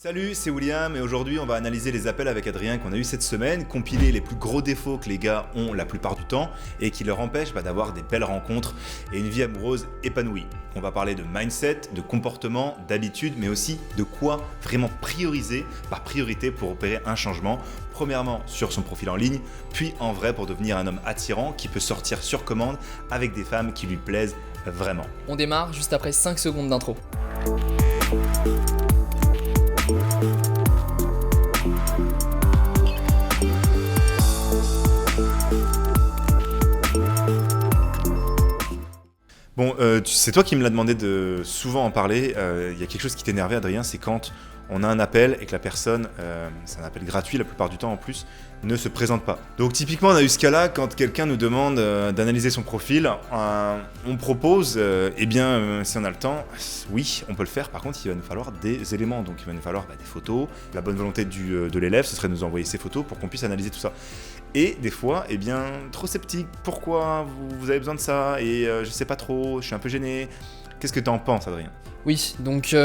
Salut, c'est William et aujourd'hui on va analyser les appels avec Adrien qu'on a eu cette semaine, compiler les plus gros défauts que les gars ont la plupart du temps et qui leur empêchent d'avoir des belles rencontres et une vie amoureuse épanouie. On va parler de mindset, de comportement, d'habitude, mais aussi de quoi vraiment prioriser par priorité pour opérer un changement. Premièrement sur son profil en ligne, puis en vrai pour devenir un homme attirant qui peut sortir sur commande avec des femmes qui lui plaisent vraiment. On démarre juste après 5 secondes d'intro. Bon, c'est toi qui me l'as demandé de souvent en parler. Il y a quelque chose qui t'énervait, Adrien, c'est quand on a un appel et que la personne, c'est un appel gratuit la plupart du temps en plus, ne se présente pas. Donc typiquement, on a eu ce cas-là quand quelqu'un nous demande d'analyser son profil. On propose, si on a le temps, oui, on peut le faire. Par contre, il va nous falloir des éléments. Donc il va nous falloir des photos. La bonne volonté de l'élève, ce serait de nous envoyer ses photos pour qu'on puisse analyser tout ça. Et des fois, trop sceptique. Pourquoi vous avez besoin de ça? Et je sais pas trop, je suis un peu gêné. Qu'est-ce que tu en penses, Adrien? Oui, donc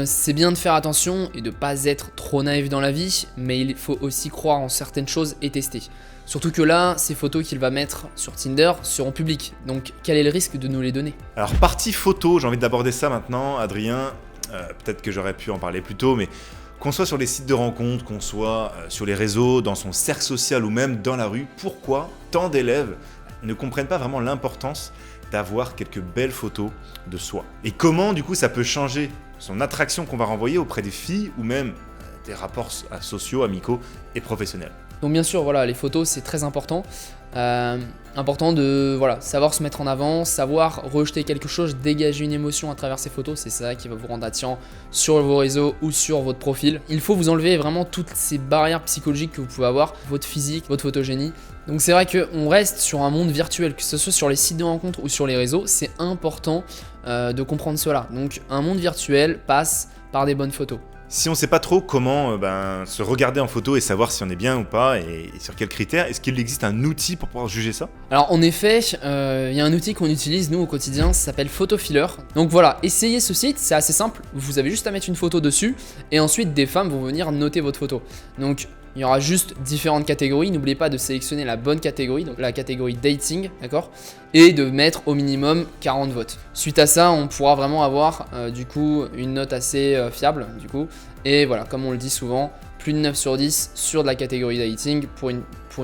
c'est bien de faire attention et de pas être trop naïf dans la vie, mais il faut aussi croire en certaines choses et tester. Surtout que là, ces photos qu'il va mettre sur Tinder seront publiques, donc quel est le risque de nous les donner? Alors, partie photo, j'ai envie d'aborder ça maintenant, Adrien. Peut-être que j'aurais pu en parler plus tôt, mais qu'on soit sur les sites de rencontres, qu'on soit sur les réseaux, dans son cercle social ou même dans la rue, pourquoi tant d'élèves ne comprennent pas vraiment l'importance d'avoir quelques belles photos de soi? Et comment du coup ça peut changer son attraction qu'on va renvoyer auprès des filles ou même des rapports sociaux, amicaux et professionnels? Donc bien sûr, voilà, les photos c'est très important. Important de savoir se mettre en avant, savoir rejeter quelque chose, dégager une émotion à travers ces photos, c'est ça qui va vous rendre attirant sur vos réseaux ou sur votre profil. Il faut vous enlever vraiment toutes ces barrières psychologiques que vous pouvez avoir, votre physique, votre photogénie. Donc c'est vrai qu'on reste sur un monde virtuel, que ce soit sur les sites de rencontres ou sur les réseaux, c'est important de comprendre cela. Donc un monde virtuel passe par des bonnes photos. Si on ne sait pas trop comment se regarder en photo et savoir si on est bien ou pas et sur quels critères, est-ce qu'il existe un outil pour pouvoir juger ça? Alors en effet, il y a un outil qu'on utilise nous au quotidien, ça s'appelle Photofiller. Donc voilà, essayez ce site, c'est assez simple, vous avez juste à mettre une photo dessus et ensuite des femmes vont venir noter votre photo. Donc il y aura juste différentes catégories, n'oubliez pas de sélectionner la bonne catégorie, donc la catégorie dating, d'accord? Et de mettre au minimum 40 votes. Suite à ça, on pourra vraiment avoir du coup une note assez fiable du coup. Et voilà, comme on le dit souvent, plus de 9 sur 10 sur de la catégorie dating pour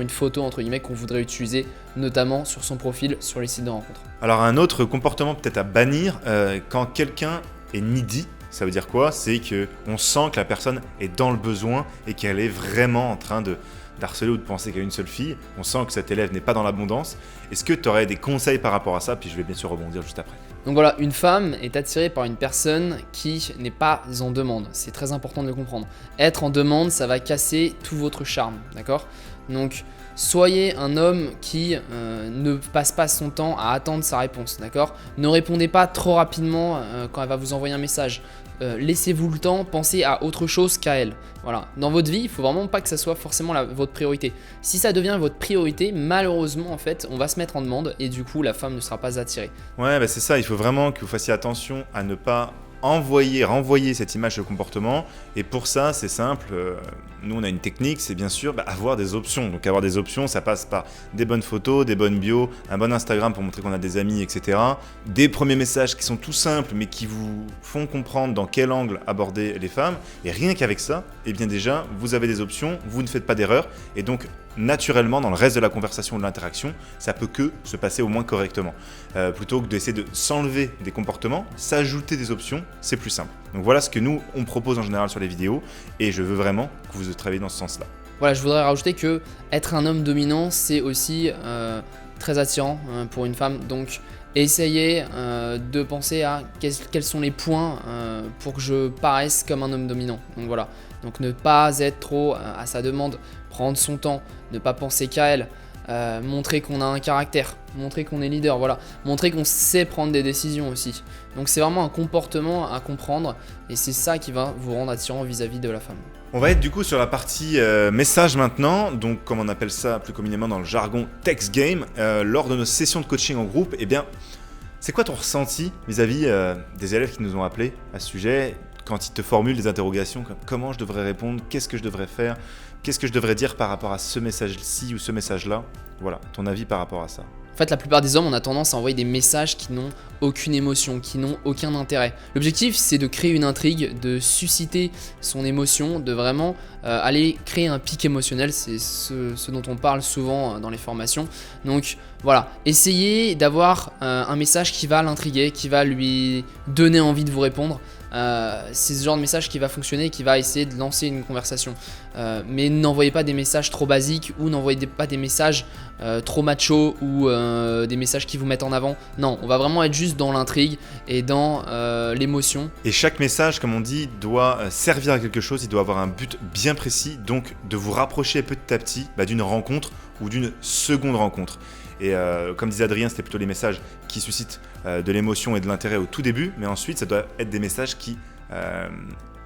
une photo entre guillemets qu'on voudrait utiliser notamment sur son profil sur les sites de rencontres. Alors un autre comportement peut-être à bannir, quand quelqu'un est needy, ça veut dire quoi? C'est qu'on sent que la personne est dans le besoin et qu'elle est vraiment en train d'harceler ou de penser qu'à une seule fille. On sent que cet élève n'est pas dans l'abondance. Est-ce que tu aurais des conseils par rapport à ça? Puis je vais bien sûr rebondir juste après. Donc voilà, une femme est attirée par une personne qui n'est pas en demande. C'est très important de le comprendre. Être en demande, ça va casser tout votre charme, d'accord? Donc soyez un homme qui ne passe pas son temps à attendre sa réponse, d'accord? Ne répondez pas trop rapidement quand elle va vous envoyer un message. Laissez-vous le temps, pensez à autre chose qu'à elle. Voilà. Dans votre vie, il ne faut vraiment pas que ça soit forcément votre priorité. Si ça devient votre priorité, malheureusement, en fait, on va se mettre en demande et du coup, la femme ne sera pas attirée. Ouais, c'est ça, il faut vraiment que vous fassiez attention à ne pas renvoyer cette image de comportement. Et pour ça, c'est simple, nous on a une technique, c'est bien sûr avoir des options. Donc avoir des options, ça passe par des bonnes photos, des bonnes bios, un bon Instagram pour montrer qu'on a des amis, etc. Des premiers messages qui sont tout simples mais qui vous font comprendre dans quel angle aborder les femmes. Et rien qu'avec ça, eh bien déjà, vous avez des options, vous ne faites pas d'erreur. Et donc naturellement, dans le reste de la conversation ou de l'interaction, ça peut que se passer au moins correctement. Plutôt que d'essayer de s'enlever des comportements, s'ajouter des options, c'est plus simple. Donc voilà ce que nous, on propose en général sur les vidéos et je veux vraiment que vous travailliez dans ce sens-là. Voilà, je voudrais rajouter que être un homme dominant, c'est aussi très attirant pour une femme. Donc essayez de penser à quels sont les points pour que je paraisse comme un homme dominant. Donc voilà, donc ne pas être trop à sa demande, prendre son temps, ne pas penser qu'à elle. Montrer qu'on a un caractère, montrer qu'on est leader, voilà, montrer qu'on sait prendre des décisions aussi. Donc c'est vraiment un comportement à comprendre et c'est ça qui va vous rendre attirant vis-à-vis de la femme. On va être du coup sur la partie message maintenant, donc comme on appelle ça plus communément dans le jargon text game. Lors de nos sessions de coaching en groupe, eh bien, c'est quoi ton ressenti vis-à-vis des élèves qui nous ont appelés à ce sujet? quand il te formule des interrogations comme comment je devrais répondre, qu'est-ce que je devrais faire, qu'est-ce que je devrais dire par rapport à ce message-ci ou ce message-là. Voilà, ton avis par rapport à ça. En fait, la plupart des hommes, on a tendance à envoyer des messages qui n'ont aucune émotion, qui n'ont aucun intérêt. L'objectif, c'est de créer une intrigue, de susciter son émotion, de vraiment aller créer un pic émotionnel. C'est ce dont on parle souvent dans les formations. Donc voilà, essayez d'avoir un message qui va l'intriguer, qui va lui donner envie de vous répondre. C'est ce genre de message qui va fonctionner et qui va essayer de lancer une conversation. Mais n'envoyez pas des messages trop basiques ou n'envoyez pas des messages trop macho ou des messages qui vous mettent en avant. Non, on va vraiment être juste dans l'intrigue et dans l'émotion. Et chaque message, comme on dit, doit servir à quelque chose, il doit avoir un but bien précis, donc de vous rapprocher petit à petit d'une rencontre ou d'une seconde rencontre. Et comme disait Adrien, c'était plutôt les messages qui suscitent de l'émotion et de l'intérêt au tout début, mais ensuite ça doit être des messages qui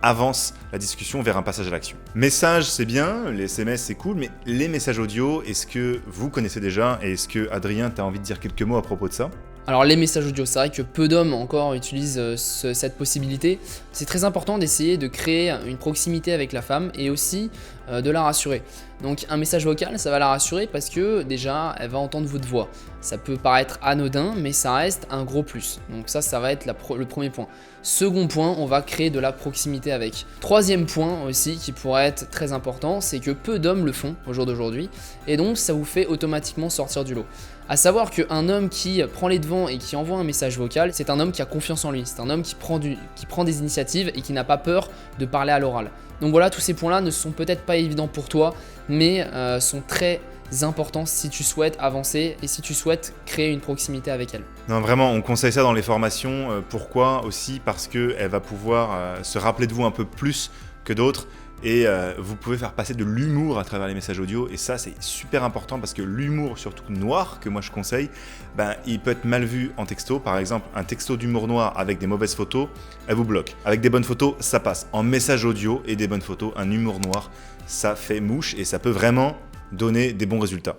avancent la discussion vers un passage à l'action. Messages, c'est bien, les SMS c'est cool, mais les messages audio, est-ce que vous connaissez déjà et est-ce que Adrien, tu as envie de dire quelques mots à propos de ça ? Alors les messages audio, c'est vrai que peu d'hommes encore utilisent cette possibilité. C'est très important d'essayer de créer une proximité avec la femme et aussi de la rassurer. Donc un message vocal, ça va la rassurer parce que déjà, elle va entendre votre voix. Ça peut paraître anodin, mais ça reste un gros plus. Donc ça va être le premier point. Second point, on va créer de la proximité avec. Troisième point aussi qui pourrait être très important, c'est que peu d'hommes le font au jour d'aujourd'hui. Et donc ça vous fait automatiquement sortir du lot. À savoir qu'un homme qui prend les devants et qui envoie un message vocal, c'est un homme qui a confiance en lui, c'est un homme qui prend des initiatives et qui n'a pas peur de parler à l'oral. Donc voilà, tous ces points-là ne sont peut-être pas évidents pour toi, mais sont très importants si tu souhaites avancer et si tu souhaites créer une proximité avec elle. Non, vraiment, on conseille ça dans les formations. Pourquoi aussi ? Parce qu'elle va pouvoir se rappeler de vous un peu plus que d'autres. Et vous pouvez faire passer de l'humour à travers les messages audio. Et ça, c'est super important parce que l'humour, surtout noir, que moi je conseille, il peut être mal vu en texto. Par exemple, un texto d'humour noir avec des mauvaises photos, elle vous bloque. Avec des bonnes photos, ça passe. En message audio et des bonnes photos, un humour noir, ça fait mouche et ça peut vraiment donner des bons résultats.